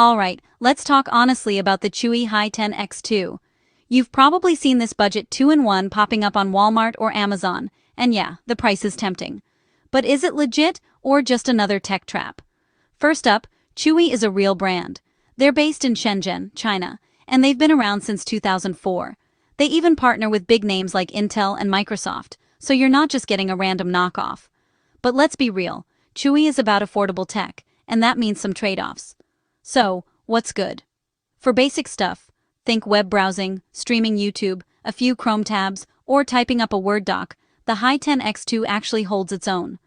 Alright, let's talk honestly about the CHUWI Hi10 X2. You've probably seen this budget 2-in-1 popping up on Walmart or Amazon, and yeah, the price is tempting. But is it legit or just another tech trap? First up, CHUWI is a real brand. They're based in Shenzhen, China, and they've been around since 2004. They even partner with big names like Intel and Microsoft, so you're not just getting a random knockoff. But let's be real, CHUWI is about affordable tech, and that means some trade-offs. So, what's good? For basic stuff, think web browsing, streaming YouTube, a few Chrome tabs, or typing up a Word doc, the Hi10 X2 actually holds its own.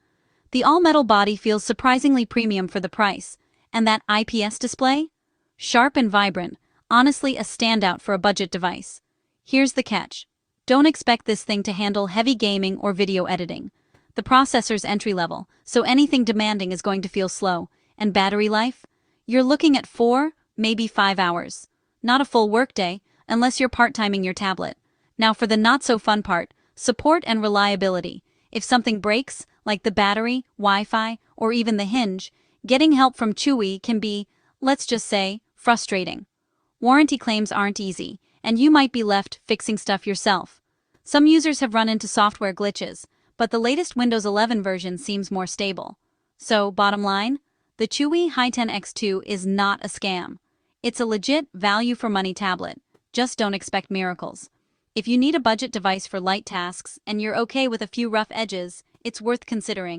The all-metal body feels surprisingly premium for the price, and that IPS display? Sharp and vibrant, honestly a standout for a budget device. Here's the catch. Don't expect this thing to handle heavy gaming or video editing. The processor's entry-level, so anything demanding is going to feel slow, and battery life? You're looking at 4, maybe 5 hours. Not a full workday, unless you're part-timing your tablet. Now for the not-so-fun part, support and reliability. If something breaks, like the battery, Wi-Fi, or even the hinge, getting help from CHUWI can be, let's just say, frustrating. Warranty claims aren't easy, and you might be left fixing stuff yourself. Some users have run into software glitches, but the latest Windows 11 version seems more stable. So, bottom line? The CHUWI Hi10 X2 is not a scam. It's a legit value-for-money tablet. Just don't expect miracles. If you need a budget device for light tasks and you're okay with a few rough edges, it's worth considering.